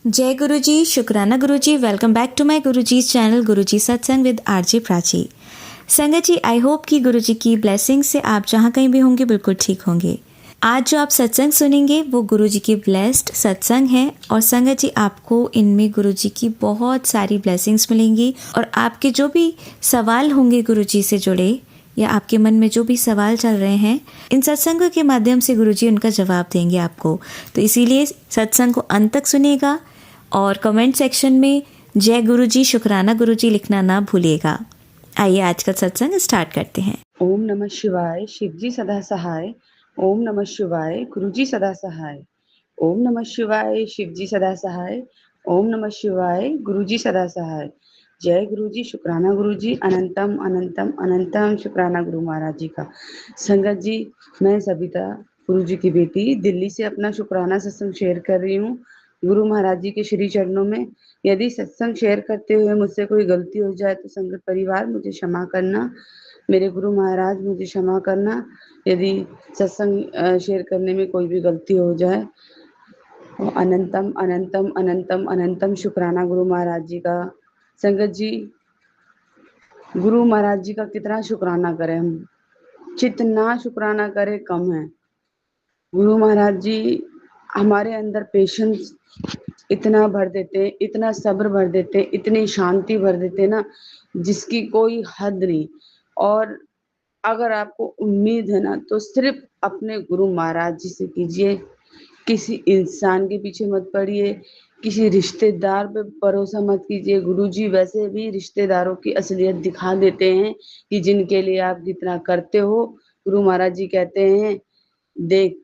जय गुरु जी, शुक्राना गुरु जी। Welcome back to my Guru ji channel गुरु जी सत्संग विद आरजे प्राची। संगत जी, आई होप कि गुरु जी की ब्लेसिंग से आप जहाँ कहीं भी होंगे बिल्कुल ठीक होंगे। आज जो आप सत्संग सुनेंगे वो गुरु जी की ब्लेस्ड सत्संग है और संगत जी आपको इनमें गुरु जी की बहुत सारी ब्लेसिंग्स मिलेंगी और आपके जो भी सवाल होंगे गुरु जी से जुड़े या आपके मन में जो भी सवाल चल रहे हैं, इन सत्संगों के माध्यम से गुरुजी उनका जवाब देंगे आपको। तो इसीलिए सत्संग को अंत तक सुनिएगा और कमेंट सेक्शन में जय गुरुजी, शुक्राना गुरुजी लिखना ना भूलिएगा। आइए आज का सत्संग स्टार्ट करते हैं। ओम नमः शिवाय, शिवजी सदा सहाय। ओम नमः शिवाय, गुरुजी सदा सहाय। ओम नमः शिवाय, शिवजी सदा सहाय। ओम नमः शिवाय, गुरुजी सदा सहाय। जय गुरुजी, शुक्राना गुरुजी, अनंतम अनंतम अनंतम शुक्राना गुरु महाराज जी का। संगत जी, मैं सविता गुरुजी की बेटी दिल्ली से अपना शुक्राना सत्संग शेयर कर रही हूँ गुरु महाराज जी के श्री चरणों में। यदि सत्संग शेयर करते हुए मुझसे कोई गलती हो जाए तो संगत परिवार मुझे क्षमा करना। मेरे गुरु महाराज मुझे क्षमा करना यदि सत्संग शेयर करने में कोई भी गलती हो जाए। अनंतम अनंतम अनंतम अनंतम शुक्राना गुरु महाराज जी का। संगत जी, गुरु महाराज जी का कितना शुक्राना करें हम, जितना शुक्राना करें कम है। गुरु महाराज जी हमारे अंदर पेशेंस इतना भर देते हैं, इतना सब्र भर देते हैं, इतनी शांति भर देते हैं ना, जिसकी कोई हद नहीं। और अगर आपको उम्मीद है ना तो सिर्फ अपने गुरु महाराज जी से कीजिए। किसी इंसान के पीछे मत पड़िए, किसी रिश्तेदार पे भरोसा मत कीजिए। गुरुजी वैसे भी रिश्तेदारों की असलियत दिखा देते हैं कि जिनके लिए आप जितना करते हो। गुरु महाराज जी कहते हैं, देख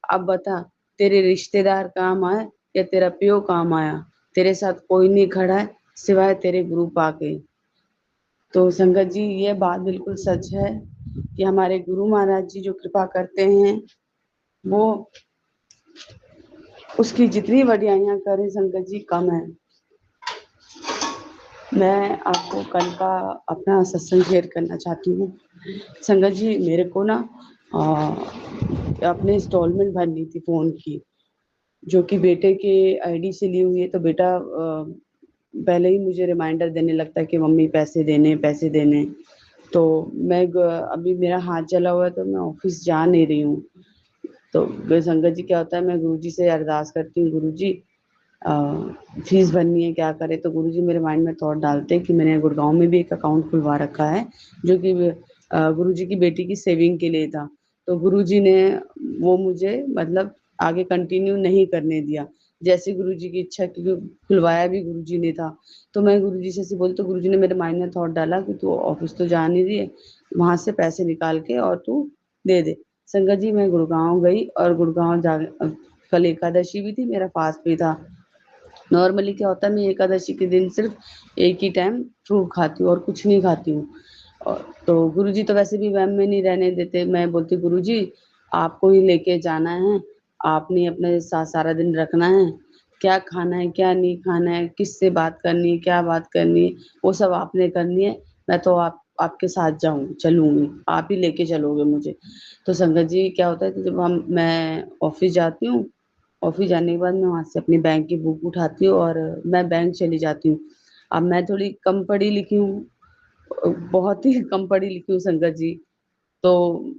अब बता, तेरे रिश्तेदार काम आए या तेरा प्यो काम आया, तेरे साथ कोई नहीं खड़ा है सिवाय तेरे गुरु पाके। तो संगत जी, ये बात बिल्कुल सच है कि हमारे गुरु महाराज जी जो कृपा करते हैं वो उसकी जितनी बढ़ाइयाँ करें संगत जी कम है। मैं आपको कल का अपना सत्संग शेयर करना चाहती हूँ। संगत जी, मेरे को ना अपने इंस्टॉलमेंट भरनी थी फ़ोन की, जो कि बेटे के आईडी से ली हुई है। तो बेटा पहले ही मुझे रिमाइंडर देने लगता है कि मम्मी पैसे देने पैसे देने। तो मैं अभी मेरा हाथ जला हुआ है तो मैं ऑफिस जा नहीं रही हूँ। तो संगत जी, क्या होता है, मैं गुरुजी से अरदास करती हूँ, गुरुजी फीस भरनी है, क्या करे। तो गुरुजी मेरे माइंड में थॉट डालते हैं कि मैंने गुड़गांव में भी एक अकाउंट खुलवा रखा है, जो कि गुरुजी की बेटी की सेविंग के लिए था। तो गुरुजी ने वो मुझे मतलब आगे कंटिन्यू नहीं करने दिया, जैसे गुरुजी की इच्छा, क्योंकि खुलवाया भी गुरुजी ने था। तो मैं गुरुजी से ऐसे बोली तो गुरुजी ने मेरे माइंड में थॉट डाला कि तू ऑफिस तो जा नहीं रही है, वहां से पैसे निकाल के और तू दे दे। संगत जी, मैं गुड़गांव गई और गुड़गांव जा कल एकादशी भी थी, मेरा फास्ट भी था। नॉर्मली क्या होता है, मैं एकादशी के दिन सिर्फ एक ही टाइम फ्रूट खाती हूँ और कुछ नहीं खाती हूँ। और तो गुरुजी तो वैसे भी वहम में नहीं रहने देते। मैं बोलती, गुरुजी आपको ही लेके जाना है, आपने अपने साथ सारा दिन रखना है, क्या खाना है क्या नहीं खाना है, किससे बात करनी है क्या बात करनी है, वो सब आपने करनी है। मैं तो आपके साथ चलूंगी, आप ही लेके चलोगे मुझे। तो संगत जी, क्या होता है कि जब मैं ऑफिस जाती हूँ, ऑफिस जाने के बाद मैं वहां से अपनी बैंक की बुक उठाती हूँ और मैं बैंक चली जाती हूँ। अब मैं थोड़ी कम पढ़ी लिखी हूँ, बहुत ही कम पढ़ी लिखी हूँ संगत जी। तो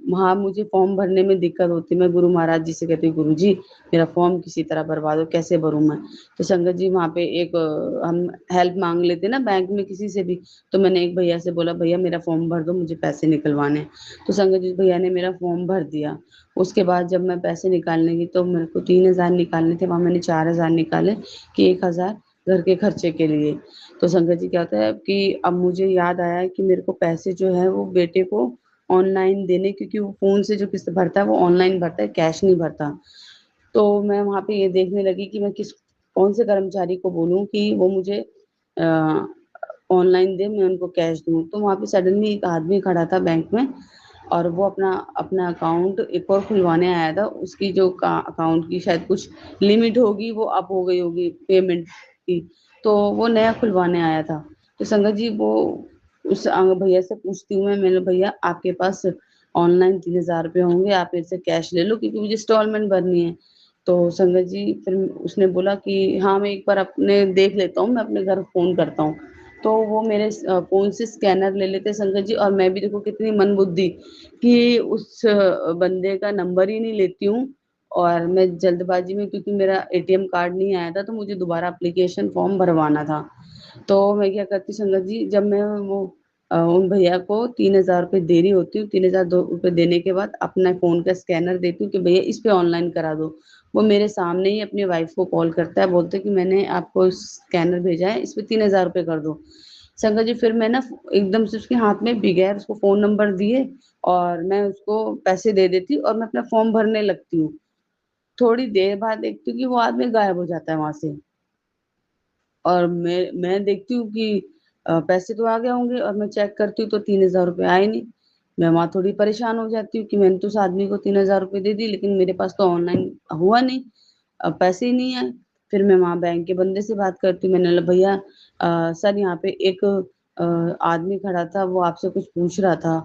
वहाँ मुझे फॉर्म भरने में दिक्कत होती है। मैं गुरु महाराज जी से कहती हूँ, गुरु जी मेरा फॉर्म किसी तरह भरवा दो, कैसे भरूँ मैं। तो संगत जी, वहाँ पे एक हम हेल्प मांग लेते हैं ना बैंक में किसी से भी। तो मैंने एक भैया से बोला, भैया मेरा फॉर्म भर दो, मुझे पैसे निकलवाने हैं। तो संगत जी, भैया ने मेरा फॉर्म भर दिया। उसके बाद जब मैं पैसे निकालने गई तो मेरे को 3,000 निकालने थे, वहाँ मैंने 4,000 निकाले कि 1,000 घर के खर्चे के लिए। तो संगत जी, क्या होता है कि अब मुझे याद आया कि मेरे को पैसे जो है वो बेटे को ऑनलाइन देने, क्योंकि वो फ़ोन से जो किस्त भरता है वो ऑनलाइन भरता है, कैश नहीं भरता। तो मैं वहाँ पे ये देखने लगी कि मैं कौन से कर्मचारी को बोलूँ कि वो मुझे ऑनलाइन दे, मैं उनको कैश दूँ। तो वहाँ पे सडनली एक आदमी खड़ा था बैंक में और वो अपना अपना अकाउंट एक और खुलवाने आया था। उसकी जो अकाउंट की शायद कुछ लिमिट होगी, वो अप हो गई होगी पेमेंट की, तो वो नया खुलवाने आया था। तो संगत जी, वो उस भैया से पूछती हूँ मैंने, भैया आपके पास ऑनलाइन 3,000 रुपये होंगे, आप मेरे से कैश ले लो क्योंकि मुझे इंस्टॉलमेंट भरनी है। तो संगत जी फिर उसने बोला कि हाँ मैं एक बार अपने देख लेता हूँ, मैं अपने घर फोन करता हूँ। तो वो मेरे फोन से स्कैनर ले लेते संगत जी, और मैं भी देखो कितनी मन बुद्धि कि उस बंदे का नंबर ही नहीं लेती हूँ। और मैं जल्दबाजी में, क्योंकि मेरा एटीएम कार्ड नहीं आया था तो मुझे दोबारा एप्लीकेशन फॉर्म भरवाना था। तो मैं क्या करती संगत जी, जब मैं वो उन भैया को 3,000 रुपये दे रही होती हूँ, 3,002 रुपये देने के बाद अपना फोन का स्कैनर देती हूँ कि भैया इस पे ऑनलाइन करा दो। वो मेरे सामने ही अपनी वाइफ को कॉल करता है, बोलते हैं कि मैंने आपको स्कैनर भेजा है, इस पे 3,000 रुपये कर दो। शंकर जी फिर मैं ना एकदम से उसके हाथ में बगैर उसको फोन नंबर दिए और मैं उसको पैसे दे देती और मैं अपना फॉर्म भरने लगती हूँ। थोड़ी देर बाद देखती हूँ कि वो आदमी गायब हो जाता है वहां से। और मैं देखती हूँ कि पैसे तो आ गए होंगे, और मैं चेक करती हूँ तो 3,000 रुपये आए नहीं। मैं वहां थोड़ी परेशान हो जाती हूँ कि मैंने तो उस आदमी को 3,000 रुपये दे दी, लेकिन मेरे पास तो ऑनलाइन हुआ नहीं, पैसे ही नहीं आए। फिर मैं वहां बैंक के बंदे से बात करती हूँ, मैंने बोला भैया सर यहाँ पे एक आदमी खड़ा था, वो आपसे कुछ पूछ रहा था,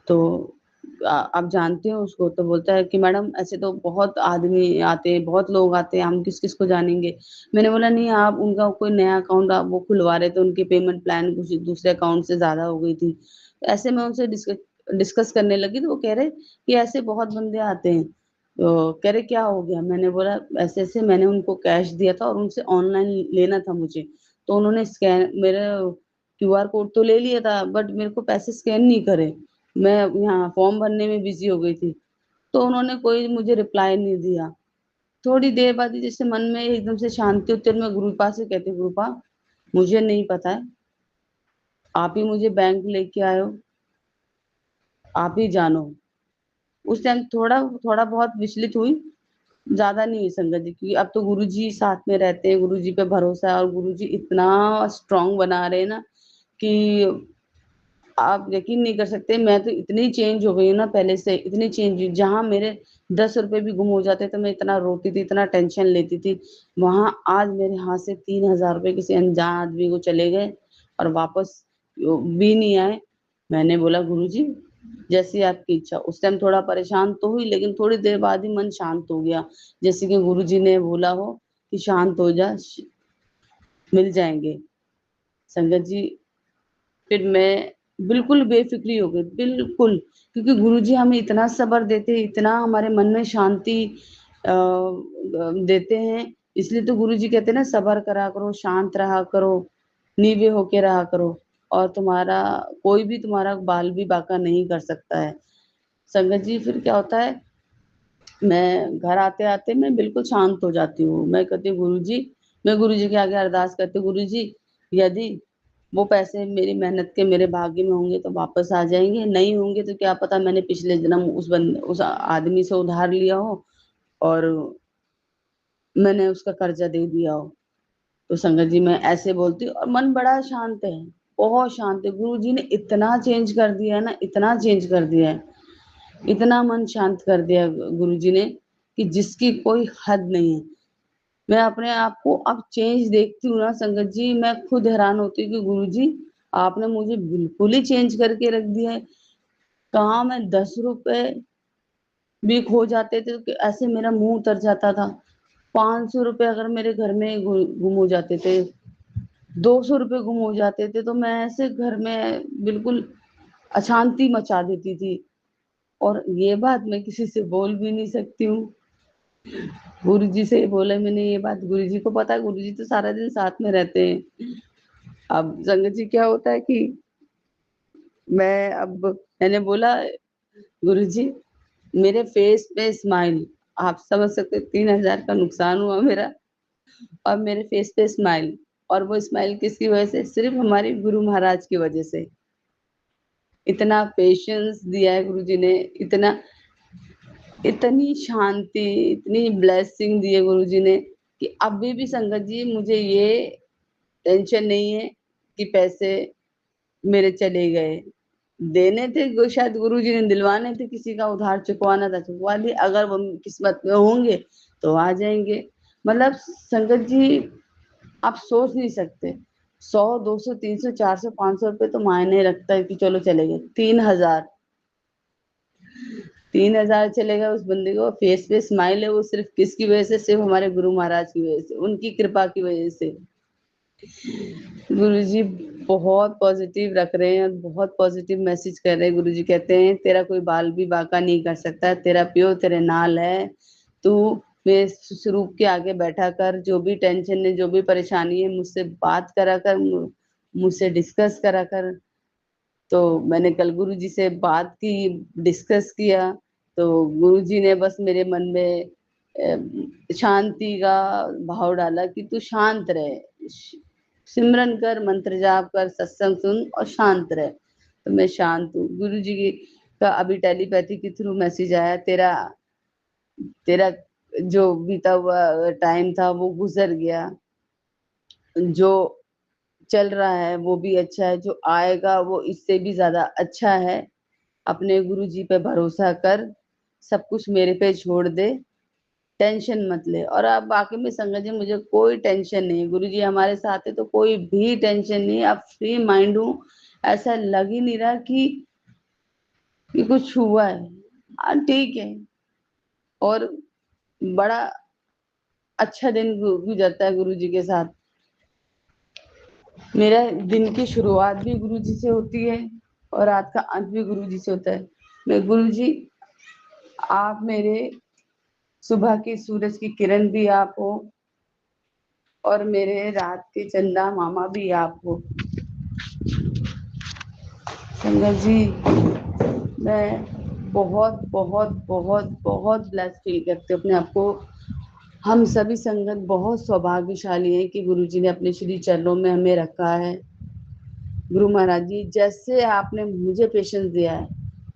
तो आप जानते हो उसको? तो बोलता है कि मैडम ऐसे तो बहुत आदमी आते हैं, बहुत लोग आते हैं, हम किस किस को जानेंगे। मैंने बोला नहीं, आप उनका कोई नया अकाउंट आप वो खुलवा रहे थे, उनके पेमेंट प्लान कुछ दूसरे अकाउंट से ज्यादा हो गई थी। ऐसे मैं उनसे डिस्कस करने लगी तो वो कह रहे कि ऐसे बहुत बंदे आते हैं। तो कह रहे क्या हो गया? मैंने बोला ऐसे ऐसे मैंने उनको कैश दिया था और उनसे ऑनलाइन लेना था मुझे, तो उन्होंने स्कैन मेरा क्यूआर कोड तो ले लिया था, बट मेरे को पैसे स्कैन नहीं करे। मैं यहाँ फॉर्म भरने में बिजी हो गई थी, तो उन्होंने कोई मुझे रिप्लाई नहीं दिया। थोड़ी देर बाद ही जैसे मन में एकदम से शांति होती है, और मैं गुरुपा से कहती हूँ, गुरुपा मुझे नहीं पता है, आप ही मुझे बैंक लेके आए हो, आप ही जानो। उस टाइम थोड़ा थोड़ा बहुत विचलित हुई, ज्यादा नहीं हुई संगत जी, क्योंकि अब तो गुरुजी साथ में रहते हैं, गुरुजी पे भरोसा है, और गुरुजी इतना स्ट्रांग बना रहे हैं ना कि आप यकीन नहीं कर सकते। मैं तो इतनी चेंज हो गई हूँ ना, पहले से इतनी चेंज हुई, जहां मेरे 10 रुपए भी गुम हो जाते तो मैं इतना रोती थी, इतना टेंशन लेती थी, वहां आज मेरे हाथ से 3,000 रुपए किसी अनजान आदमी को चले गए और वापस भी नहीं आए। मैंने बोला गुरुजी जैसी आपकी इच्छा। उस टाइम थोड़ा परेशान तो हुई, लेकिन थोड़ी देर बाद ही मन शांत हो गया, जैसे कि गुरुजी ने बोला हो कि शांत हो जा, मिल जाएंगे। संगत जी फिर मैं बिल्कुल बेफिक्री हो गई, बिल्कुल, क्योंकि गुरुजी हमें इतना सब्र देते हैं, इतना हमारे मन में शांति देते हैं। इसलिए तो गुरुजी कहते हैं ना, सब्र करा करो, शांत रहा करो, नीवे होके रहा करो, और तुम्हारा कोई भी तुम्हारा बाल भी बांका नहीं कर सकता है। संगत जी फिर क्या होता है, मैं घर आते आते मैं बिल्कुल शांत हो जाती हूँ। मैं कहती हूँ गुरुजी, मैं गुरुजी के आगे अरदास करती हूँ, गुरुजी यदि वो पैसे मेरी मेहनत के मेरे भाग्य में होंगे तो वापस आ जाएंगे, नहीं होंगे तो क्या पता मैंने पिछले जन्म उस आदमी से उधार लिया हो और मैंने उसका कर्जा दे दिया हो। तो संगत जी मैं ऐसे बोलती हूँ और मन बड़ा शांत है, बहुत शांत है। गुरु जी ने इतना चेंज कर दिया है ना, इतना चेंज कर दिया है, इतना मन शांत कर दिया गुरु जी ने कि जिसकी कोई हद नहीं है। मैं अपने आप को अब चेंज देखती हूँ ना संगत जी, मैं खुद हैरान होती हूँ कि गुरु जी आपने मुझे बिल्कुल ही चेंज करके रख दिया है। कहाँ मैं 10 रुपए भी खो जाते थे तो ऐसे मेरा मुंह उतर जाता था। 500 रुपए अगर मेरे घर में गुम हो जाते थे, 200 रुपए गुम हो जाते थे, तो मैं ऐसे घर में बिल्कुल अशांति मचा देती थी। और ये बात मैं किसी से बोल भी नहीं सकती हूँ। गुरु जी से बोला मैंने ये बात, गुरु जी को पता है, गुरु जी तो सारा दिन साथ में रहते हैं। अब संगत जी क्या होता है कि मैंने बोला गुरु जी मेरे फेस पे स्माइल, आप समझ सकते 3,000 का नुकसान हुआ मेरा, और मेरे फेस पे स्माइल, और वो स्माइल किसकी वजह से? सिर्फ हमारे गुरु महाराज की वजह से। इतना पेशेंस दिया है गुरु जी ने, इतना इतनी शांति, इतनी ब्लेसिंग दी है गुरु जी ने कि अभी भी संगत जी मुझे ये टेंशन नहीं है कि पैसे मेरे चले गए। देने थे शायद गुरु जी ने, दिलवाने थे, किसी का उधार चुकवाना था, चुकवा लिए, अगर वो किस्मत में होंगे तो आ जाएंगे। मतलब संगत जी आप सोच नहीं सकते, 100, 200, 300, 400, 500 रुपए तो मायने रखता है कि चलो चले गए। 3,000 3,000 चलेगा उस बंदे को, फेस पे स्माइल है, वो सिर्फ किसकी वजह से? सिर्फ हमारे गुरु महाराज की वजह से, उनकी कृपा की वजह से। गुरुजी बहुत पॉजिटिव रख रहे हैं और बहुत पॉजिटिव मैसेज कर रहे हैं। गुरुजी कहते हैं तेरा कोई बाल भी बांका नहीं कर सकता, तेरा प्यो तेरे नाल है। तू मेरे स्वरूप के आगे बैठा कर, जो भी टेंशन है, जो भी परेशानी है, मुझसे बात करा कर, मुझसे डिस्कस करा कर। तो मैंने कल गुरुजी से बात की, डिस्कस किया, तो गुरुजी ने बस मेरे मन में शांति का भाव डाला कि तू शांत रहे, सिमरन कर, मंत्र जाप कर, सत्संग सुन और शांत रहे। तो मैं शांत हूँ। गुरुजी का अभी टेलीपैथी के थ्रू मैसेज आया, तेरा तेरा जो बीता हुआ टाइम था वो गुजर गया, जो चल रहा है वो भी अच्छा है, जो आएगा वो इससे भी ज्यादा अच्छा है। अपने गुरु जी पे भरोसा कर, सब कुछ मेरे पे छोड़ दे, टेंशन मत ले। और अब बाकी में संगत जी मुझे कोई टेंशन नहीं, गुरु जी हमारे साथ है तो कोई भी टेंशन नहीं। अब फ्री माइंड हूँ, ऐसा लग ही नहीं रहा कि कुछ हुआ है। हाँ ठीक है। और बड़ा अच्छा दिन गुजरता है गुरु जी के साथ। मेरा दिन की शुरुआत भी गुरु जी से होती है और रात का अंत भी गुरु जी से होता है। मैं गुरु जी, आप मेरे सुबह की सूरज की किरण भी आप हो और मेरे रात के चंदा मामा भी आप हो। संगत जी, मैं बहुत बहुत बहुत बहुत ब्लेस्ड फील करती हूँ अपने आप को। हम सभी संगत बहुत सौभाग्यशाली हैं कि गुरु जी ने अपने श्री चरणों में हमें रखा है। गुरु महाराज जी, जैसे आपने मुझे पेशेंस दिया है,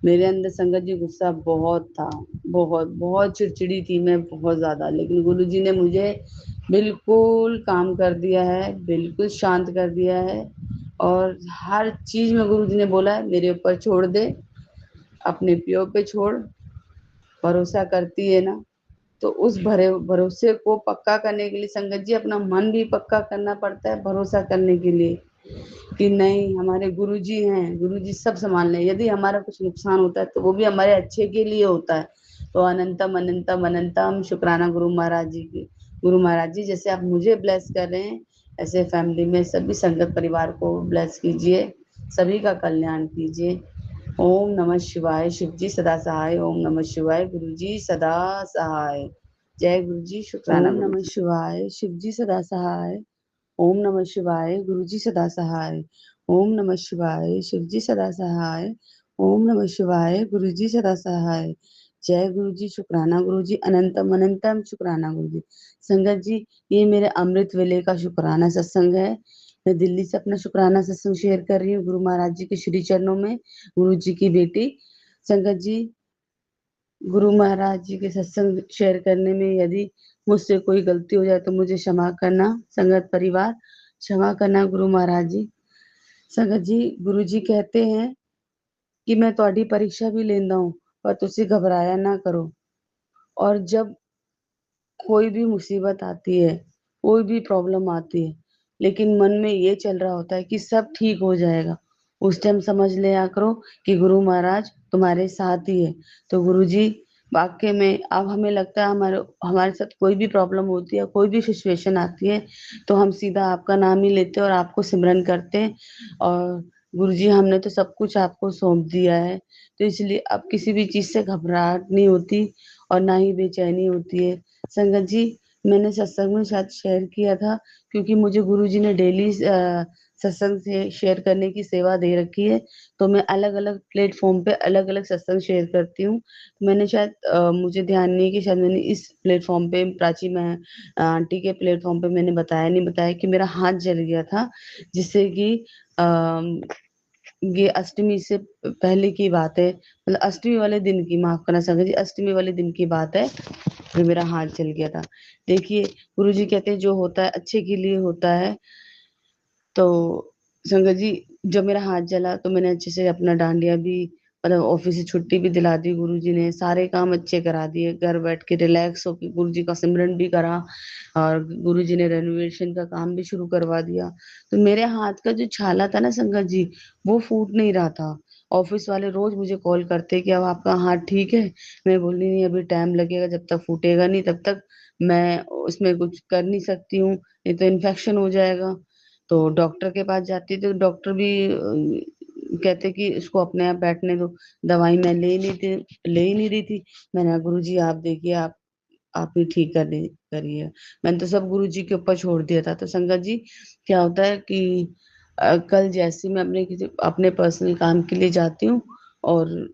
मेरे अंदर संगत जी गुस्सा बहुत था, बहुत बहुत चिड़चिड़ी थी मैं बहुत ज्यादा, लेकिन गुरु जी ने मुझे बिल्कुल काम कर दिया है, बिल्कुल शांत कर दिया है। और हर चीज में गुरु जी ने बोला है मेरे ऊपर छोड़ दे, अपने प्यो पे छोड़, भरोसा करती है ना। तो उस भरोसे को पक्का करने के लिए संगत जी अपना मन भी पक्का करना पड़ता है, भरोसा करने के लिए कि नहीं, हमारे गुरुजी हैं, गुरुजी सब संभाल लें। यदि हमारा कुछ नुकसान होता है तो वो भी हमारे अच्छे के लिए होता है। तो अनंतम अनंतम अनंतम शुक्राना गुरु महाराज जी की। गुरु महाराज जी, जैसे आप मुझे ब्लेस कर रहे हैं, ऐसे फैमिली में सभी संगत परिवार को ब्लेस कीजिए, सभी का कल्याण कीजिए। ओम नमः शिवाय। शिव जी सदा सहाय। ओम नमः शिवाय। गुरु जी सदा सहाय। जय गुरु जी। शुक्राना। ओम नमः शिवाय। शिव जी सदा सहाय। ओम नमः शिवाय। गुरु जी सदा सहाय। ओम नमः शिवाय। शिव जी सदा सहाय। ओम नमः शिवाय। गुरु जी सदा सहाय। जय गुरु जी। शुक्राना गुरु जी। अनंतम अनंतम शुक्राना गुरु जी। संगत जी, ये मेरे अमृत वेले का शुक्राना सत्संग है। मैं दिल्ली से अपना शुक्राना सत्संग शेयर कर रही हूँ गुरु महाराज जी के श्री चरणों में, गुरु जी की बेटी। संगत जी, गुरु महाराज जी के सत्संग शेयर करने में यदि मुझसे कोई गलती हो जाए तो मुझे क्षमा करना। संगत परिवार, क्षमा करना गुरु महाराज जी। संगत जी, गुरु जी कहते हैं कि मैं ਤੁਹਾਡੀ परीक्षा भी लेंदा हूँ, पर तुसी घबराया ना करो। और जब कोई भी मुसीबत आती है, कोई भी प्रॉब्लम आती है, लेकिन मन में ये चल रहा होता है कि सब ठीक हो जाएगा, उस टाइम समझ लिया करो कि गुरु महाराज तुम्हारे साथ ही है। तो गुरु जी, वाकई में अब हमें लगता है हमारे हमारे साथ कोई भी प्रॉब्लम होती है, कोई भी सिचुएशन आती है, तो हम सीधा आपका नाम ही लेते हैं और आपको सिमरन करते हैं। और गुरु जी, हमने तो सब कुछ आपको सौंप दिया है, तो इसलिए अब किसी भी चीज से घबराहट नहीं होती और ना ही बेचैनी होती है। संगत जी, मैंने सत्संग में शायद शेयर किया था, क्योंकि मुझे गुरुजी ने डेली सत्संग से शेयर करने की सेवा दे रखी है, तो मैं अलग अलग प्लेटफॉर्म पे अलग अलग सत्संग शेयर करती हूँ। मैंने शायद मुझे ध्यान नहीं कि शायद मैंने इस प्लेटफॉर्म पे, प्राची मैं आंटी के प्लेटफॉर्म पे मैंने बताया नहीं, बताया कि मेरा हाथ जल गया था, जिससे कि ये अष्टमी से पहले की बात है, मतलब अष्टमी वाले दिन की, माफ करना संगत जी, अष्टमी वाले दिन की बात है, फिर मेरा हाथ जल गया था। देखिए, गुरुजी कहते हैं जो होता है अच्छे के लिए होता है। तो संगत जी, जब मेरा हाथ जला तो मैंने अच्छे से अपना डांडिया भी, मतलब ऑफिस से छुट्टी भी दिला दी, गुरुजी ने सारे काम अच्छे करा दिए, घर बैठ के रिलैक्स होके गुरुजी का सिमरन भी करा, और गुरुजी ने रेनोवेशन का काम भी शुरू करवा दिया। तो मेरे हाथ का जो छाला था ना संगत जी, वो फूट नहीं रहा था, ऑफिस वाले रोज मुझे कॉल करते कि अब आपका हाथ ठीक है। मैं बोली नहीं, अभी टाइम लगेगा, जब तक फूटेगा नहीं तब तक मैं उसमें कुछ कर नहीं सकती हूँ, नहीं तो इन्फेक्शन हो जाएगा। तो डॉक्टर के पास जाती तो डॉक्टर भी कहते कि इसको अपने आप बैठने दो। दवाई मैं ले ही नहीं रही थी। मैंने कहा गुरुजी आप देखिए, आप ही ठीक करिए। मैंने तो सब गुरुजी के ऊपर छोड़ दिया था। तो संगत जी, क्या होता है कि कल जैसे मैं अपने पर्सनल काम के लिए जाती हूँ, और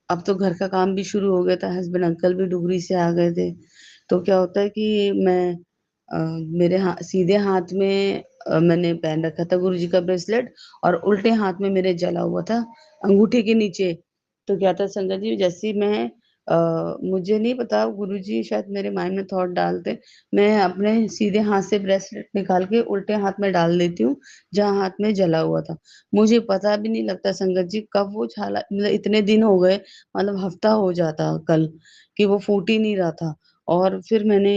अब तो घर का काम भी शुरू हो गया था, हस्बैंड अंकल भी डुगरी से आ गए थे। तो क्या होता है कि मेरे सीधे हाथ में मैंने पहन रखा था गुरुजी का ब्रेसलेट, और उल्टे हाथ में मेरे जला हुआ था अंगूठे के नीचे। तो क्या था संगत जी, जैसे ही मैं मुझे नहीं पता, गुरुजी शायद मेरे माइंड में थॉट डालते, मैं अपने सीधे हाथ से ब्रेसलेट निकाल के उल्टे हाथ में डाल देती हूँ जहाँ हाथ में जला हुआ था। मुझे पता भी नहीं लगता संगत जी कब वो छाला, मतलब इतने दिन हो गए, मतलब हफ्ता हो जाता कल, कि वो फूट ही नहीं रहा था। और फिर मैंने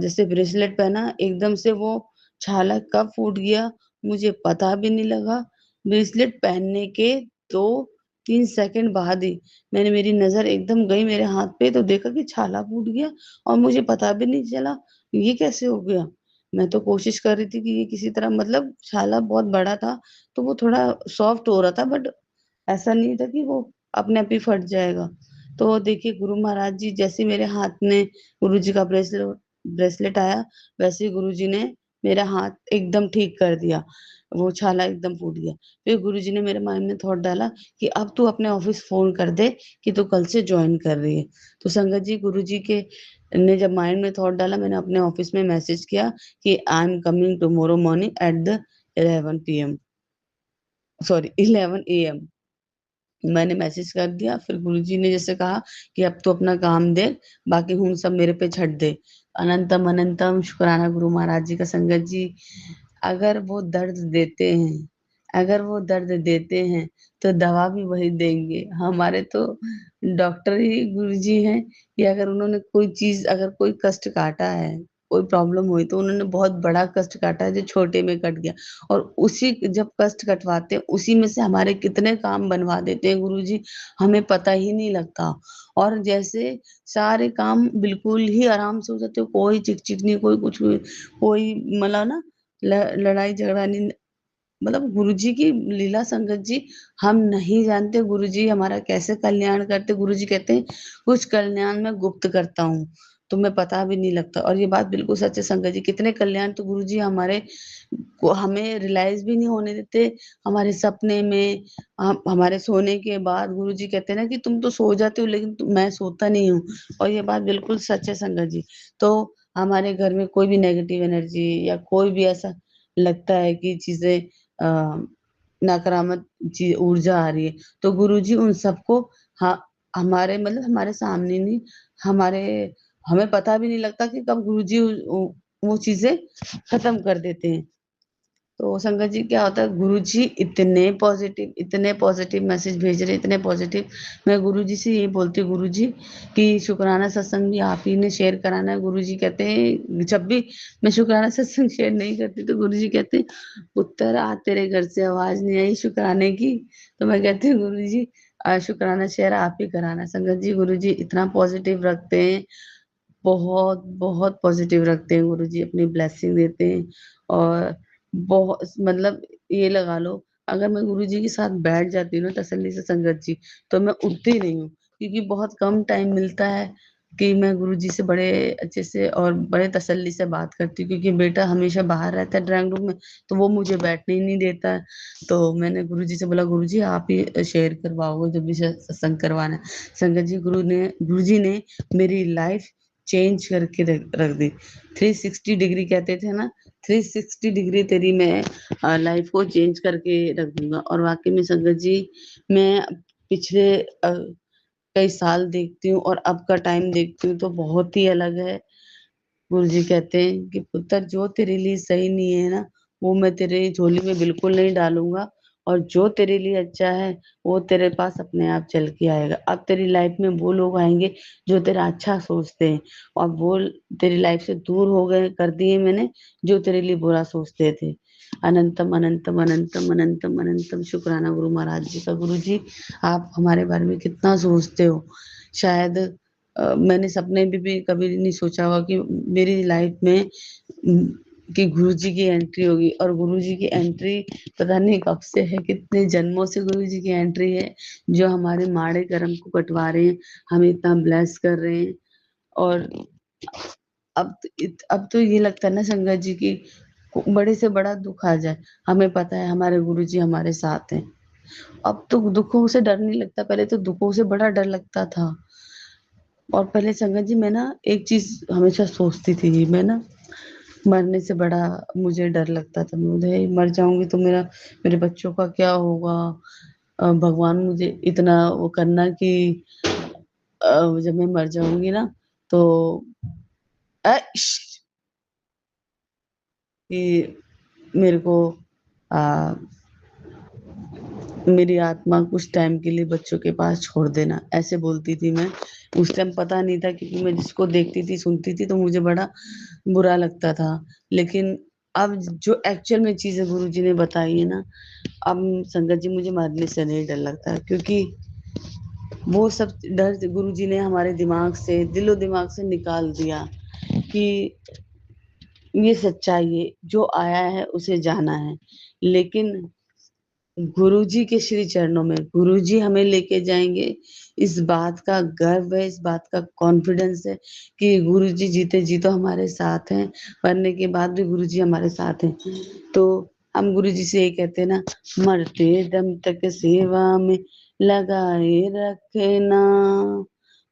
जैसे ब्रेसलेट पहना, एकदम से वो छाला कब फूट गया मुझे पता भी नहीं लगा। ब्रेसलेट पहनने के 2-3 सेकंड बाद ही मेरी नजर एकदम गई मेरे हाथ पे, तो देखा कि छाला फूट गया, और मुझे पता भी नहीं चला ये कैसे हो गया। मैं तो कोशिश कर रही थी कि ये किसी तरह, मतलब छाला बहुत बड़ा था तो वो थोड़ा सॉफ्ट हो रहा था, बट ऐसा नहीं था कि वो अपने आप ही फट जाएगा। तो देखिए गुरु महाराज जी, जैसे मेरे हाथ में गुरु जी का ब्रेसलेट ब्रेसलेट आया, वैसे ही गुरु जी ने मेरा हाथ एकदम ठीक कर दिया, वो छाला एकदम फूट गया। फिर गुरु जी ने मेरे माइंड में थॉट डाला कि अब तू अपने ऑफिस फोन कर दे कि तू कल से ज्वाइन कर रही है। तो संगत जी, गुरु जी के ने जब माइंड में थॉट डाला, मैंने अपने ऑफिस में मैसेज किया कि I am coming tomorrow morning at the 11 p.m, sorry 11 a.m। मैंने मैसेज कर दिया। फिर गुरुजी ने जैसे कहा कि अब तो अपना काम देख, बाकी हूँ सब मेरे पे छੱਡ दे। अनंतम अनंतम शुक्राना गुरु महाराज जी का संगत जी। अगर वो दर्द देते हैं, अगर वो दर्द देते हैं तो दवा भी वही देंगे। हमारे तो डॉक्टर ही गुरुजी हैं कि अगर उन्होंने कोई चीज, अगर कोई कष्ट काटा है, कोई प्रॉब्लम हुई, तो उन्होंने बहुत बड़ा कष्ट काटा है जो छोटे में कट गया। और उसी जब कष्ट कटवाते हैं, उसी में से हमारे कितने काम बनवा देते हैं गुरुजी, हमें पता ही नहीं लगता। और जैसे सारे काम बिल्कुल ही आराम से हो जाते हो, कोई चिक चिक नहीं, कोई कुछ नहीं, कोई मतलब ना लड़ाई झगड़ा नहीं। मतलब गुरुजी की लीला संगत जी, हम नहीं जानते गुरुजी हमारा कैसे कल्याण करते। गुरुजी कहते हैं कुछ कल्याण मैं गुप्त करता हूँ, तुम्हें पता भी नहीं लगता। और ये बात बिल्कुल सच है संगत जी, कितने कल्याण तो गुरुजी हमारे को हमें रियलाइज भी नहीं होने देते। हमारे सपने में, हमारे सोने के बाद गुरुजी कहते हैं ना कि तुम तो सो जाते हो, लेकिन मैं सोता नहीं हूँ। और ये बात बिल्कुल सच है संगत जी। तो हमारे घर में कोई भी नेगेटिव एनर्जी या कोई भी ऐसा लगता है कि चीजें नकारात्मक ऊर्जा आ रही है, तो गुरुजी उन सबको, हाँ, हमारे मतलब हमारे सामने नहीं, हमारे हमें पता भी नहीं लगता कि कब गुरुजी वो चीजें खत्म कर देते हैं। तो संगत जी, क्या होता है, गुरुजी इतने पॉजिटिव मैसेज भेज रहे हैं, इतने पॉजिटिव। मैं गुरुजी से यही बोलती हूँ, गुरुजी कि शुक्राना सत्संग भी आप ही ने शेयर कराना है। गुरुजी कहते हैं, जब भी मैं शुक्राना सत्संग शेयर नहीं करती तो गुरुजी कहते हैं, पुत्र आज तेरे घर से आवाज नहीं आई शुक्राने की। तो मैं कहती हूँ गुरुजी, शुक्राना शेयर आप ही कराना। संगत जी, गुरुजी इतना पॉजिटिव रखते हैं, बहुत बहुत पॉजिटिव रखते हैं गुरुजी, अपनी ब्लेसिंग देते हैं। और बहुत मतलब ये लगा लो, अगर मैं गुरुजी के साथ बैठ जाती हूँ ना तसल्ली से संगत जी, तो मैं उठती नहीं हूँ, क्योंकि बहुत कम टाइम मिलता है कि मैं गुरुजी से बड़े अच्छे से और बड़े तसल्ली से बात करती हूँ, क्योंकि बेटा हमेशा बाहर रहता है ड्राइंग रूम में, तो वो मुझे बैठने ही नहीं देता है। तो मैंने गुरुजी से बोला, गुरुजी आप ही शेयर करवाओगे जब भी सत्संग करवाना है। संगत जी, गुरुजी ने मेरी लाइफ चेंज करके रख दी। 360 डिग्री कहते थे ना, 360 डिग्री तेरी मैं लाइफ को चेंज करके रख दूंगा। और वाकई में संगत जी, मैं पिछले कई साल देखती हूँ और अब का टाइम देखती हूँ तो बहुत ही अलग है। गुरुजी कहते हैं कि पुत्र, जो तेरे लिए सही नहीं है ना, वो मैं तेरे झोली में बिल्कुल नहीं डालूंगा। और जो तेरे लिए अच्छा है वो तेरे पास अपने आप चल के आएगा। अब तेरी लाइफ में वो लोग आएंगे जो तेरा अच्छा सोचते हैं, और वो तेरी लाइफ से दूर हो गए कर दिए मैंने जो तेरे लिए बुरा सोचते थे। अनंतम अनंतम अनंतम अनंतम अनंतम शुक्राना गुरु महाराज जी का। गुरु जी, आप हमारे बारे में कितना सोचते हो। शायद मैंने सपने में भी कभी नहीं सोचा होगा कि मेरी लाइफ में कि गुरुजी की एंट्री होगी। और गुरुजी की एंट्री पता नहीं कब से है, कितने जन्मों से गुरुजी की एंट्री है, जो हमारे माड़े कर्म को कटवा रहे हैं, हमें इतना ब्लेस कर रहे हैं। और अब तो ये लगता है ना संगत जी की बड़े से बड़ा दुख आ जाए, हमें पता है हमारे गुरुजी हमारे साथ हैं। अब तो दुखों से डर नहीं लगता, पहले तो दुखों से बड़ा डर लगता था। और पहले संगत जी मैं ना एक चीज हमेशा सोचती थी, मैं ना मरने से बड़ा मुझे डर लगता था। मुझे मर जाऊंगी तो मेरे बच्चों का क्या होगा। भगवान मुझे इतना वो करना कि जब मैं मर जाऊंगी ना तो इश, कि मेरे को आ, मेरी आत्मा कुछ टाइम के लिए बच्चों के पास छोड़ देना, ऐसे बोलती थी मैं। उस टाइम पता नहीं था, क्योंकि मैं जिसको देखती थी सुनती थी तो मुझे बड़ा बुरा लगता था। लेकिन अब जो एक्चुअल में चीजें गुरुजी ने बताई है ना, अब संगत जी मुझे मरने से नहीं डर लगता है, क्योंकि वो सब डर गुरुजी ने हमारे दिमाग से, दिलो दिमाग से निकाल दिया कि ये सच्चाई है, जो आया है उसे जाना है। लेकिन गुरुजी के श्री चरणों में गुरुजी हमें लेके जाएंगे, इस बात का गर्व है, इस बात का कॉन्फिडेंस है कि गुरुजी जीते जी तो हमारे साथ हैं, मरने के बाद भी गुरुजी हमारे साथ हैं। तो हम गुरुजी से ये कहते हैं ना, मरते दम तक सेवा में लगाए रखना,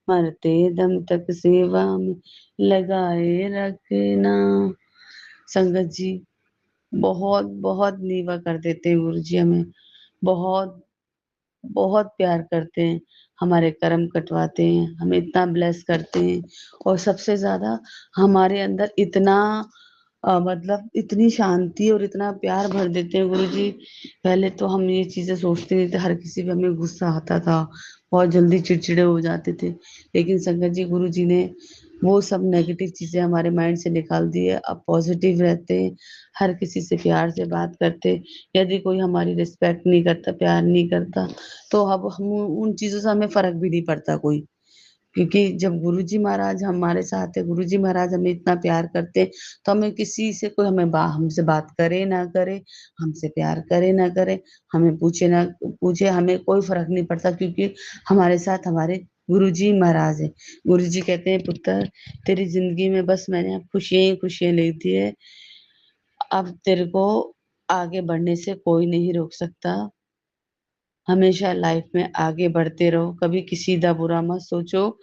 मरते दम तक सेवा में लगाए रखना। संगत जी बहुत बहुत नीवा कर देते हैं गुरु जी हमें, बहुत बहुत प्यार करते हैं, हमारे कर्म कटवाते हैं, हमें इतना ब्लेस करते हैं। और सबसे ज्यादा हमारे अंदर इतना मतलब इतनी शांति और इतना प्यार भर देते हैं गुरु जी। पहले तो हम ये चीजें सोचते नहीं थे, हर किसी पे हमें गुस्सा आता था, बहुत जल्दी चिड़चिड़े हो जाते थे। लेकिन संगत जी गुरु जी ने वो सब नेगेटिव चीजें हमारे माइंड से निकाल दी है। अब पॉजिटिव रहते हैं, हर किसी से प्यार से बात करते। यदि कोई हमारी रिस्पेक्ट नहीं करता, प्यार नहीं करता, तो अब हम उन चीजों से हमें फर्क भी नहीं पड़ता कोई। क्योंकि जब गुरुजी महाराज हमारे साथ है, गुरुजी महाराज हमें इतना प्यार करते हैं, तो हमें किसी से कोई हमसे बात करे ना करे, हमसे प्यार करे ना करे, हमें पूछे ना पूछे, हमें कोई फर्क नहीं पड़ता, क्योंकि हमारे साथ हमारे गुरुजी महाराज है। गुरुजी कहते हैं, पुत्र तेरी जिंदगी में बस मैंने अब खुशियां ही खुशियां लिख दी है, अब तेरे को आगे बढ़ने से कोई नहीं रोक सकता। हमेशा लाइफ में आगे बढ़ते रहो, कभी किसी का बुरा मत सोचो,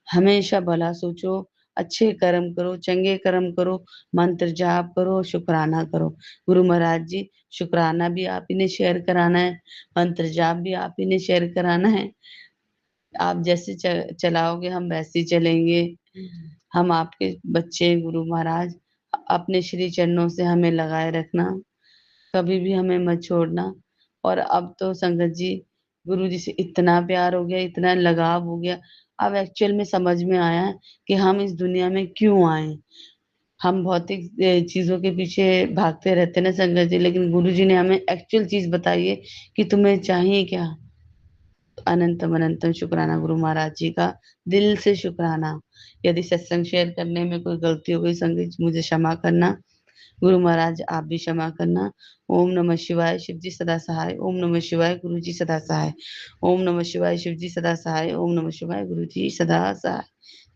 हमेशा भला सोचो, अच्छे कर्म करो, चंगे कर्म करो, मंत्र जाप करो, शुक्राना करो। गुरु महाराज जी, शुक्राना भी आप ही ने शेयर कराना है, मंत्र जाप भी आप ही ने शेयर कराना है। आप जैसे चलाओगे हम वैसे ही चलेंगे। हम आपके बच्चे हैं गुरु महाराज, अपने श्री चरणों से हमें लगाए रखना, कभी भी हमें मत छोड़ना। और अब तो संगत जी गुरु जी से इतना प्यार हो गया, इतना लगाव हो गया, अब एक्चुअल में समझ में आया है कि हम इस दुनिया में क्यों आए। हम भौतिक चीजों के पीछे भागते रहते हैं ना संगत जी, लेकिन गुरु जी ने हमें एक्चुअल चीज बताई है कि तुम्हें चाहिए क्या। अनंतम अनंतम शुक्राना गुरु महाराज जी का, दिल से शुक्राना। यदि सत्संग शेयर करने में कोई गलती हो गई संगत जी, मुझे क्षमा करना। गुरु महाराज आप भी क्षमा करना। ओम नमः शिवाय, शिव जी सदा सहाय। ओम नमः शिवाय, गुरु जी सदा सहाय। ओम नमः शिवाय, शिव जी सदा सहाय। ओम नमः शिवाय, गुरु जी सदा सहाय।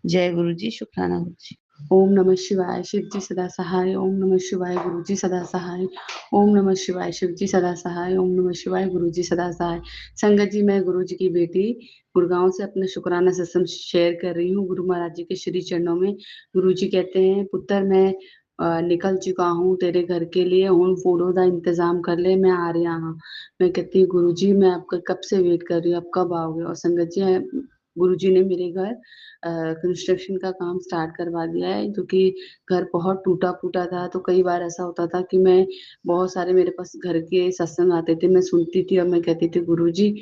जय गुरु जी, शुक्राना गुरु जी। ओम नमः शिवाय, शिव जी सदा सहाय। ओम नमः शिवाय, गुरु जी सदा सहाय। ओम नमः शिवाय, शिव जी सदा सहाय। ओम नमः शिवाय, गुरु जी सदा सहाय। संगत जी, मैं गुरु जी की बेटी गुड़गांव से अपना शुक्राना सत्संग शेयर कर रही हूँ गुरु महाराज जी के श्री चरणों में। गुरु जी कहते हैं, पुत्र मैं निकल चुका हूँ तेरे घर के लिए, ਹੁਣ फूलों का इंतजाम कर ले, मैं आ रहा हूँ। मैं कहती हूँ गुरु जी मैं आपका कब से वेट कर रही हूँ, आप कब आओगे। और संगत जी गुरुजी ने मेरे घर कंस्ट्रक्शन का काम स्टार्ट करवा दिया है, क्योंकि घर बहुत टूटा फूटा था। तो कई बार ऐसा होता था कि मैं बहुत सारे मेरे पास घर के सत्संग आते थे, मैं सुनती थी और मैं कहती थी गुरुजी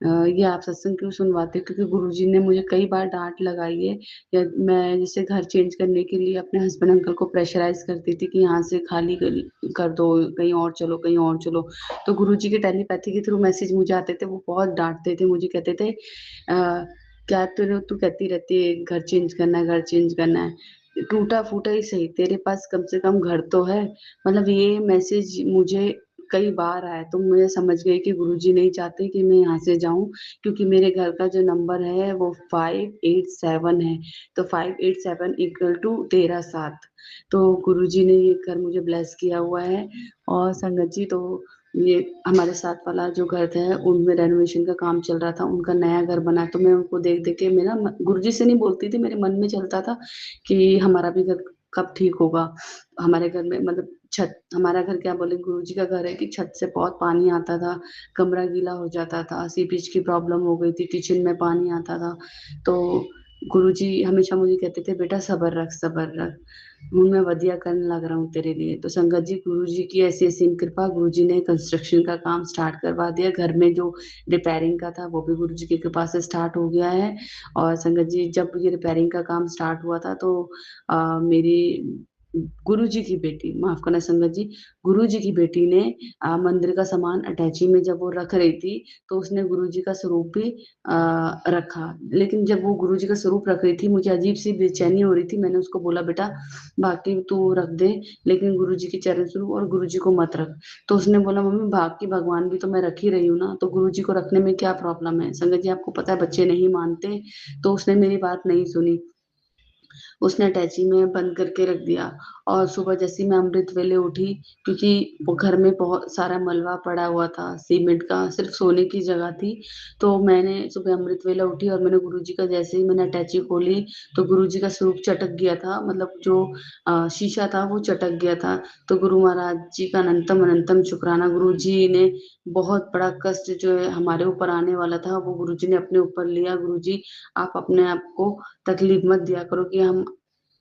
ये आप सत्संग क्यों सुनवाते हो? क्योंकि गुरुजी ने मुझे कई बार डांट लगाई है, या मैं जैसे घर चेंज करने के लिए अपने हस्बैंड अंकल को प्रेशराइज करती थी कि यहाँ से खाली कर दो, कहीं और चलो, कहीं और चलो। तो गुरुजी के टेलीपैथी के थ्रू मैसेज मुझे आते थे, वो बहुत डांटते थे मुझे, कहते थे क्या तू कहती रहती है घर चेंज करना है, घर चेंज करना है, टूटा फूटा ही सही, तेरे पास कम से कम घर तो है। मतलब ये मैसेज मुझे कई बार आया, तो मैं समझ गई कि गुरुजी नहीं चाहते कि मैं यहाँ से जाऊं, क्योंकि मेरे घर का जो नंबर है वो 587 है। तो 587 इक्वल टू 13 7। तो गुरुजी ने ये घर मुझे ब्लेस किया हुआ है। और संगत जी, तो ये हमारे साथ वाला जो घर था उनमें रेनोवेशन का काम चल रहा था, उनका नया घर बना, तो मैं उनको देख देख के मेरा गुरुजी से नहीं बोलती थी, मेरे मन में चलता था कि हमारा भी घर कब ठीक होगा। हमारे घर में मतलब छत, हमारा घर क्या बोले, गुरुजी का घर है कि छत से बहुत पानी आता था, कमरा गीला हो जाता था, सीपेज की प्रॉब्लम हो गई थी, किचन में पानी आता था। तो गुरुजी हमेशा मुझे कहते थे बेटा सबर रख, सबर रख, हूँ मैं वधिया करने लग रहा हूँ तेरे लिए। तो संगत जी, गुरु जी की ऐसी असीम कृपा, गुरु जी ने कंस्ट्रक्शन का काम स्टार्ट करवा दिया, घर में जो रिपेयरिंग का था वो भी गुरु जी की कृपा से स्टार्ट हो गया है। और संगत जी, जब ये रिपेयरिंग का काम स्टार्ट हुआ था तो मेरी गुरु जी की बेटी, माफ करना संगत जी, गुरु जी की बेटी ने मंदिर का सामान अटैची में जब वो रख रही थी, तो उसने गुरु जी का स्वरूप भी रखा। लेकिन जब वो गुरु जी का स्वरूप रख रही थी, मुझे अजीब सी बेचैनी हो रही थी। मैंने उसको बोला बेटा बाकी तू रख दे, लेकिन गुरु जी के चरण स्वरूप और गुरु जी को मत रख। तो उसने बोला मम्मी बाकी भगवान भी तो मैं रख ही रही हूँ ना, तो गुरु जी को रखने में क्या प्रॉब्लम है? संगत जी, आपको पता है बच्चे नहीं मानते, तो उसने मेरी बात नहीं सुनी, उसने अटैची में बंद करके रख दिया। और सुबह जैसे ही मैं अमृत वेले उठी, क्योंकि वो घर में बहुत सारा मलबा पड़ा हुआ था सीमेंट का, सिर्फ सोने की जगह थी। तो मैंने सुबह अमृत वेला उठी और मैंने गुरुजी का, जैसे ही मैंने अटैची खोली तो गुरुजी का स्वरूप चटक गया था, मतलब जो शीशा था वो चटक गया था। तो गुरु महाराज जी का अनंतम अनंतम शुक्राना, गुरु जी ने बहुत बड़ा कष्ट जो है हमारे ऊपर आने वाला था वो गुरु जी ने अपने ऊपर लिया। गुरु जी, आप अपने आप को तकलीफ मत दिया करो, कि हम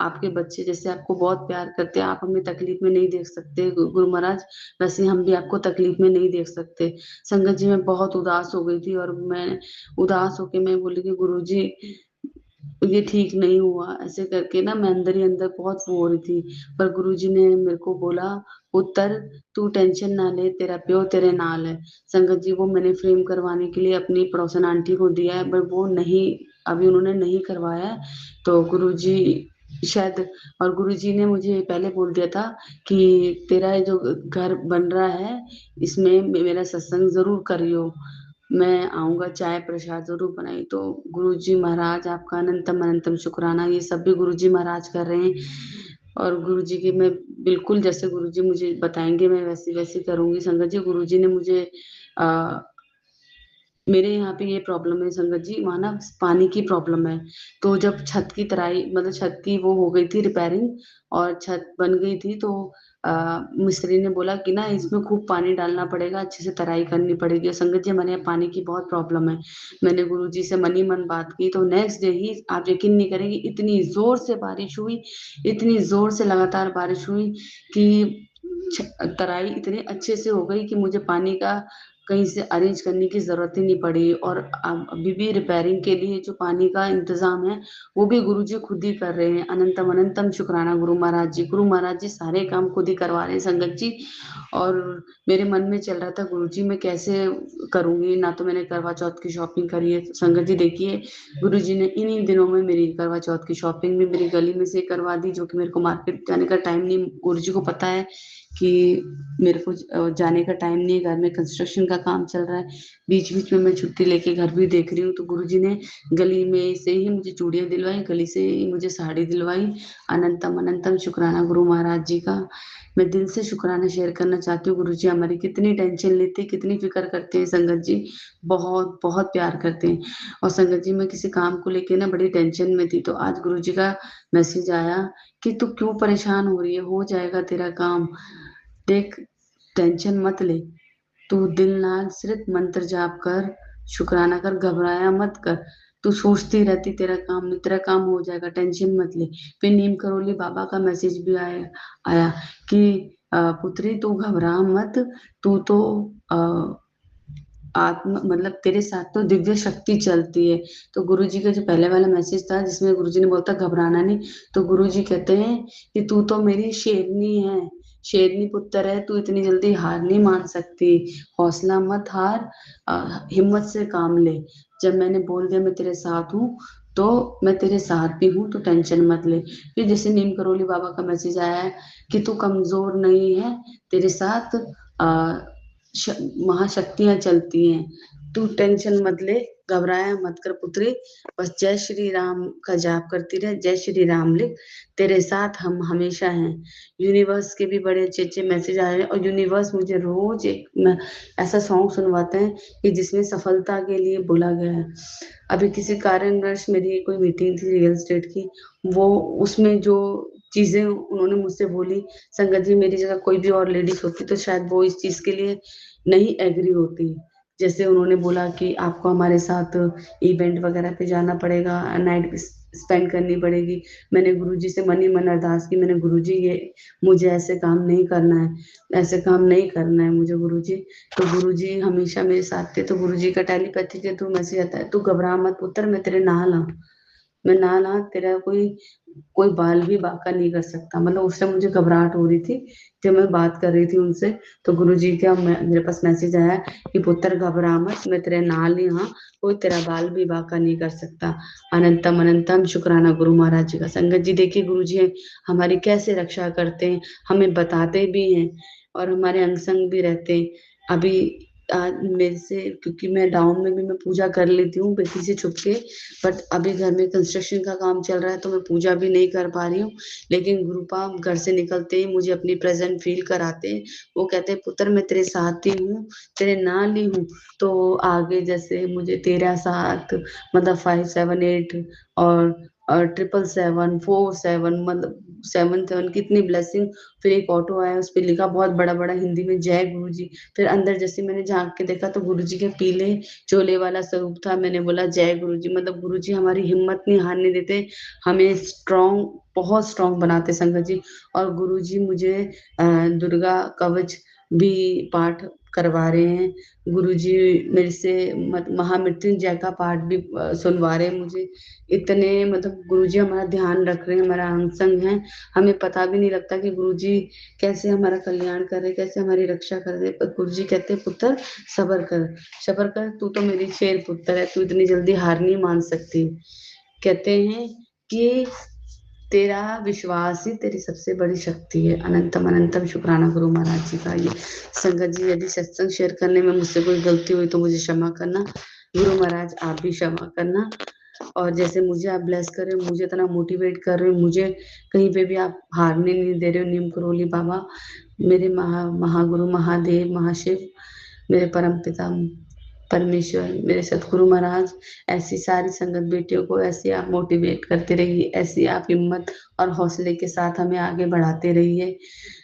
आपके बच्चे जैसे आपको बहुत प्यार करते हैं, आप हमें तकलीफ में नहीं देख सकते गुरु महाराज, वैसे हम भी आपको तकलीफ में नहीं देख सकते। संगत जी, मैं बहुत उदास हो गई थी और मैं उदास होके मैं बोली कि गुरु जी ये ठीक नहीं हुआ, ऐसे करके ना मैं अंदर ही अंदर बहुत वो हो रही थी। पर गुरुजी ने मेरे को बोला पुत्र तू टेंशन ना ले, तेरा प्यो तेरे नाल है। संगत जी, वो मैंने फ्रेम करवाने के लिए अपनी पड़ोसन आंटी को दिया है, पर वो नहीं, अभी उन्होंने नहीं करवाया है। तो गुरुजी शायद, और गुरुजी ने मुझे पहले बोल दिया था कि तेरा ये जो घर बन रहा है इसमें मेरा सत्संग जरूर करियो, मैं आऊंगा, चाय प्रसाद जरूर बनाई। तो गुरुजी महाराज आपका अनंतम अनंतम शुक्राना, ये सब भी गुरुजी महाराज कर रहे हैं। और गुरुजी की मैं बिल्कुल जैसे गुरुजी मुझे बताएंगे मैं वैसी वैसी करूंगी। संगत जी, गुरुजी ने मुझे आ, मेरे यहाँ पे ये प्रॉब्लम है संगत जी, वहाँ ना पानी की प्रॉब्लम है। तो जब छत की तराई, मतलब छत की वो हो गई थी रिपेयरिंग और छत बन गई थी, तो मिस्त्री ने बोला कि ना इसमें खूब पानी डालना पड़ेगा, अच्छे से तराई करनी पड़ेगी। और संगत जी, हमारे यहाँ पानी की बहुत प्रॉब्लम है। मैंने गुरुजी से मन ही मन बात की, तो नेक्स्ट डे ही आप यकीन नहीं करेंगे, इतनी जोर से बारिश हुई, इतनी जोर से लगातार बारिश हुई कि तराई इतने अच्छे से हो गई कि मुझे पानी का कहीं से अरेंज करने की जरूरत ही नहीं पड़ी। और अभी भी रिपेयरिंग के लिए जो पानी का इंतजाम है वो भी गुरुजी खुद ही कर रहे हैं। अनंतम अनंतम शुक्राना गुरु महाराज जी, गुरु महाराज जी सारे काम खुद ही करवा रहे हैं संगत जी। और मेरे मन में चल रहा था गुरुजी मैं कैसे करूंगी, ना तो मैंने करवा चौथ की शॉपिंग करी है। संगत जी देखिए, गुरुजी ने इन्हीं दिनों में मेरी करवा चौथ की शॉपिंग भी मेरी गली में से करवा दी, जो कि मेरे को मार्केट जाने का टाइम नहीं, गुरुजी को पता है कि मेरे को जाने का टाइम नहीं है, घर में कंस्ट्रक्शन का काम चल रहा है, बीच बीच में मैं छुट्टी लेके घर भी देख रही हूँ। तो गुरुजी ने गली में से ही मुझे चूड़ियां दिलवाई, गली से ही मुझे साड़ी दिलवाई। अनंतम अनंतम शुक्राना गुरु महाराज जी का, मैं दिल से शुक्राना शेयर करना चाहती हूँ। गुरु जी हमारी कितनी टेंशन लेते हैं, कितनी फिक्र करते हैं संगत जी, बहुत बहुत प्यार करते हैं। और संगत जी, मैं किसी काम को लेके ना बड़ी टेंशन में थी, तो आज गुरु जी का मैसेज आया कि तू क्यों परेशान हो रही है, हो जाएगा तेरा काम, देख टेंशन मत ले, तू दिल ना सिर्फ मंत्र जाप कर, शुक्राना कर, घबराया मत कर। तू सोचती रहती तेरा काम नहीं, तेरा काम हो जाएगा, टेंशन मत ले। फिर नीम करोली बाबा का मैसेज भी आया आया कि पुत्री तू घबरा मत, तू तो आत्मा मतलब तेरे साथ तो दिव्य शक्ति चलती है। तो गुरुजी का जो पहले वाला मैसेज था जिसमें गुरुजी ने बोलता घबराना नहीं, तो गुरुजी कहते हैं कि तू तो मेरी शेरनी है, शेरनी पुत्र है, तू इतनी जल्दी हार नहीं मान सकती, हौसला मत हार, हिम्मत से काम ले। जब मैंने बोल दिया मैं तेरे साथ हूँ तो मैं तेरे साथ भी हूँ, तो टेंशन मत ले। फिर जैसे नीम करोली बाबा का मैसेज आया है कि तू कमजोर नहीं है, तेरे साथ आ, महाशक्तियां चलती हैं, तू टेंशन मत ले, घबराया मत कर पुत्री, बस जय श्री राम का जाप करती रहे, जय श्री राम लिख, तेरे साथ हम हमेशा हैं। यूनिवर्स के भी बड़े अच्छे अच्छे मैसेज आ रहे हैं, और यूनिवर्स मुझे रोज एक ऐसा सॉन्ग सुनवाते हैं कि जिसमें सफलता के लिए बोला गया है। अभी किसी कारणवश मेरी कोई मीटिंग थी रियल एस्टेट की, वो उसमें जो चीजें उन्होंने मुझसे बोली, संगत जी मेरी जगह कोई भी और लेडीज होती तो शायद वो इस चीज के लिए नहीं एग्री होती। जैसे उन्होंने बोला कि आपको हमारे साथ इवेंट वगैरह पे जाना पड़ेगा, नाइट स्पेंड करनी पड़ेगी। मैंने गुरुजी से मन ही मन अरदास की, मैंने गुरुजी ये मुझे ऐसे काम नहीं करना है, ऐसे काम नहीं करना है मुझे गुरुजी। तो गुरुजी हमेशा मेरे साथ थे। तो गुरुजी का टेलीपैथी के थ्रू मैसेज आता है, तू घबरा मत पुत्र, मैं तेरे नाल हाँ, मैं नाल हाँ, तेरा कोई कोई बाल भी बांका नहीं कर सकता। मतलब उस टाइम मुझे घबराहट हो रही थी जब मैं बात कर रही थी उनसे, तो गुरुजी का मेरे पास मैसेज आया कि पुत्र घबरा मत, मैं तेरे नाल ही हाँ, कोई तेरा बाल भी बांका नहीं कर सकता। अनंतम अनंतम शुक्राना गुरु महाराज जी का। संगत जी देखिए गुरुजी हमारी कैसे रक्षा करते हैं, हमें बताते भी हैं और हमारे अंग संग भी रहते हैं। अभी मेरे से, क्योंकि मैं डाउन में भी मैं पूजा कर लेती हूँ बेटी से छुप के, बट अभी घर में कंस्ट्रक्शन का काम चल रहा है तो मैं पूजा भी नहीं कर पा रही हूँ। लेकिन गुरुपाप घर से निकलते ही मुझे अपनी प्रेजेंट फील कराते हैं। वो कहते हैं पुत्र मैं तेरे साथ ही हूँ, तेरे नाल ही हूँ। तो आगे जैसे मुझे 13 7 मतलब 5 7 8 और 777 4 7 मतलब 7 7 कितनी ब्लेसिंग। फिर एक ऑटो आया उस पर लिखा बहुत बड़ा बड़ा हिंदी में जय गुरु जी। फिर अंदर जैसे मैंने झांक के देखा तो गुरु जी के पीले चोले वाला स्वरूप था। मैंने बोला जय गुरु जी, मतलब गुरु जी हमारी हिम्मत नहीं हारने देते, हमें स्ट्रॉन्ग, बहुत स्ट्रॉन्ग बनाते संगत जी। और गुरु जी मुझे दुर्गा कवच भी पाठ करवा रहे हैं। गुरु जी मेरे से महामृत्युंजय का पाठ भी सुनवा रहे हैं मुझे। इतने मतलब गुरु जी हमारा ध्यान रख रहे हैं, हमारा अंग संग है। हमें पता भी नहीं लगता कि गुरु जी कैसे हमारा कल्याण कर रहे, कैसे हमारी रक्षा कर रहे। पर गुरु जी कहते हैं पुत्र सबर कर, सबर कर, तू तो मेरी शेर पुत्र है, तू इतनी जल्दी हार नहीं मान सकती। कहते हैं कि तेरा विश्वास ही तेरी सबसे बड़ी शक्ति है। अनंतम अनंतम शुक्राना गुरु महाराज जी का। ये संगत जी यदि सत्संग शेयर करने में मुझसे कोई गलती हुई तो मुझे क्षमा करना। गुरु महाराज आप भी क्षमा करना। और जैसे मुझे आप ब्लेस कर रहे हो, मुझे इतना मोटिवेट कर रहे हो, मुझे कहीं पे भी आप हारने नहीं दे रहे हो। नीम करोली बाबा मेरे महागुरु महादेव महाशिव, मेरे परम पिता परमेश्वर, मेरे सतगुरु महाराज, ऐसी सारी संगत बेटियों को ऐसे आप मोटिवेट करते रहिए, ऐसी आप हिम्मत और हौसले के साथ हमें आगे बढ़ाते रहिए।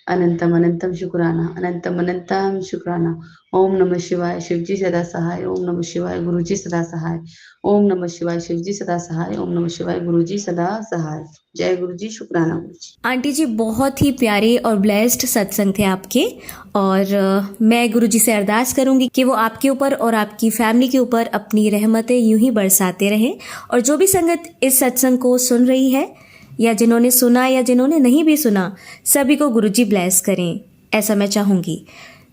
अनंतम अनंतम शुक्राना, अनंतम अनंतम शुक्राना। ओम नमः शिवाय, शिवजी सदा सहाय। ओम नमः शिवाय, गुरुजी सदा सहाय। ओम नमः शिवाय, शिवजी सदा सहाय। ओम नमः शिवाय, गुरुजी सदा सहाय। जय गुरुजी, शुक्राना गुरुजी। आंटी जी बहुत ही प्यारे और ब्लेस्ड सत्संग थे आपके, और मैं गुरुजी से अरदास करूंगी कि वो आपके ऊपर और आपकी फैमिली के ऊपर अपनी रहमतें यूं ही बरसाते रहें। और जो भी संगत इस सत्संग को सुन रही है, या जिन्होंने सुना या जिन्होंने नहीं भी सुना, सभी को गुरुजी ब्लेस करें, ऐसा मैं चाहूँगी।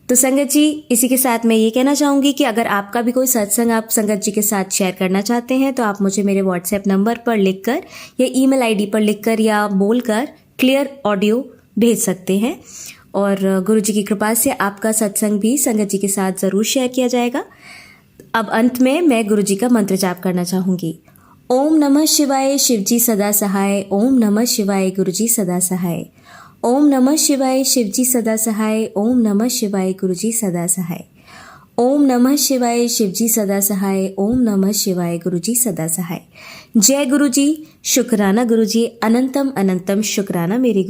तो संगत जी इसी के साथ मैं ये कहना चाहूँगी कि अगर आपका भी कोई सत्संग आप संगत जी के साथ शेयर करना चाहते हैं तो आप मुझे मेरे व्हाट्सएप नंबर पर लिखकर या ईमेल आईडी पर लिखकर या बोलकर क्लियर ऑडियो भेज सकते हैं, और गुरुजी की कृपा से आपका सत्संग भी संगत जी के साथ ज़रूर शेयर किया जाएगा। अब अंत में मैं गुरुजी का मंत्र जाप करना चाहूँगी। ओम नमः शिवाय, शिवजी सदा सहाय। ओम नमः शिवाय, गुरुजी सदा सहाय। ओम नमः शिवाय, शिवजी सदा सहाय। ओम नमः शिवाय, गुरुजी सदा सहाय। ओम नमः शिवाय, शिवजी सदा सहाय। ओम नमः शिवाय, गुरुजी सदा सहाय। जय गुरुजी, शुक्राना गुरुजी, अनंतम अनंतम शुक्राना मेरे